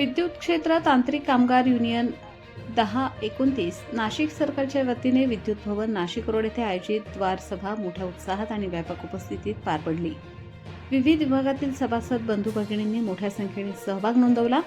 विद्युत क्षेत्र तांत्रिक कामगार युनियन 10-29 नाशिक सरकारच्या वतीने विद्युत भवन नाशिक रोड येथे आयोजित द्वार सभा मोठ्या उत्साहात आणि व्यापक उपस्थितीत पार पडली। विविध विभागातील सभासद बंधू भगिनींनी मोठ्या संख्येने सहभाग नोंदवला।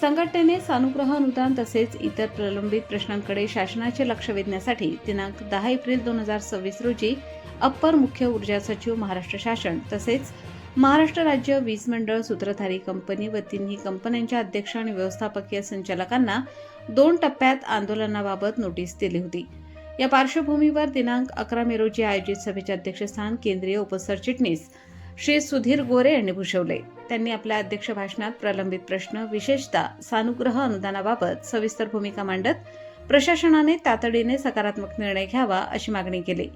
संघटनेने सानुग्रह अनुदान तसेच इतर प्रलंबित प्रश्नांकडे शासनाचे लक्ष वेधण्यासाठी दिनांक 10 एप्रिल 2026 रोजी अप्पर मुख्य ऊर्जा सचिव महाराष्ट्र शासन तसेच महाराष्ट्र राज्य वीज मंडळ सूत्रधारी कंपनी व तिन्ही कंपन्यांच्या अध्यक्ष आणि व्यवस्थापकीय संचालकांना 2 टप्प्यात आंदोलनाबाबत नोटीस दिली होती। या पार्श्वभूमीवर दिनांक 11 मे रोजी आयोजित सभेचे अध्यक्षस्थान केंद्रीय उपसरचिटणीस श्री सुधीर गोरे यांनी भूषवले। त्यांनी आपल्या अध्यक्ष भाषणात प्रलंबित प्रश्न विशेषतः सानुग्रह अनुदानाबाबत सविस्तर भूमिका मांडत प्रशासनाने तातडीने सकारात्मक निर्णय घ्यावा अशी मागणी केली।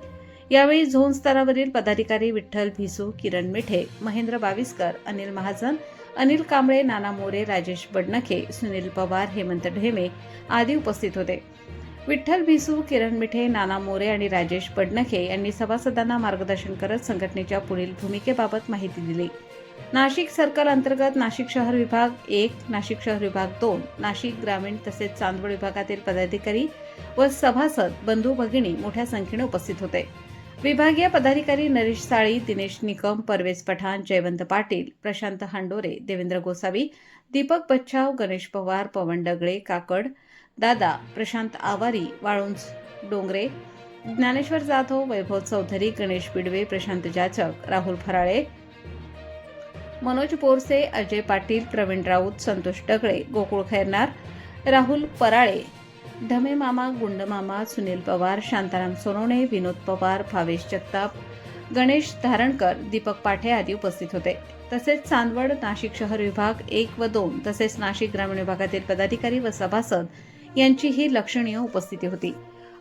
यावेळी झोन स्तरावरील पदाधिकारी विठ्ठल भिसू, किरण मिठे, महेंद्र बाविस्कर, अनिल महाजन, अनिल कांबळे, नाना मोरे, राजेश बडनखे, सुनील पवार, हेमंत ढेमे आदी उपस्थित होते। विठ्ठल भिसू, किरण मिठे, नाना मोरे आणि राजेश बडनखे यांनी सभासदांना मार्गदर्शन करत संघटनेच्या पुढील भूमिकेबाबत माहिती दिली। नाशिक सर्कल अंतर्गत नाशिक शहर विभाग 1, नाशिक शहर विभाग 2, नाशिक ग्रामीण तसेच चांदवड विभागातील पदाधिकारी व सभासद बंधू भगिनी मोठ्या संख्येने उपस्थित होते। विभागीय पदाधिकारी नरेश साळी, दिनेश निकम, परवेज पठाण, जयवंत पाटील, प्रशांत हांडोरे, देवेंद्र गोसावी, दीपक बच्छाव, गणेश पवार, पवन डगळे, काकड दादा, प्रशांत आवारी, वाळुंज डोंगरे, ज्ञानेश्वर जाधव, वैभव चौधरी, गणेश बिडवे, प्रशांत जाचक, राहुल फराळे, मनोज बोरसे, अजय पाटील, प्रवीण राऊत, संतोष डगळे, गोकुळ खैरनार, राहुल पराळे, ढमे मामा, गुंड मामा, सुनील पवार, शांताराम सोनवणे, विनोद पवार, भावेश जगताप, गणेश धारणकर, दीपक पाठे आदी उपस्थित होते। तसेच चांदवड, नाशिक शहर विभाग 1 व 2 तसेच नाशिक ग्रामीण विभागातील पदाधिकारी व सभासद यांचीही लक्षणीय उपस्थिती होती।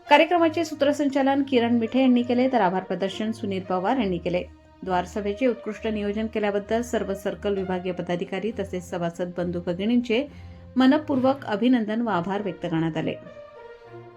कार्यक्रमाचे सूत्रसंचालन किरण मिठे यांनी केले तर आभार प्रदर्शन सुनील पवार यांनी केले। द्वार सभेचे उत्कृष्ट नियोजन केल्याबद्दल सर्व सर्कल विभागीय पदाधिकारी तसेच सभासद बंधू भगिनींचे मनपूर्वक अभिनंदन व आभार व्यक्त करण्यात आले।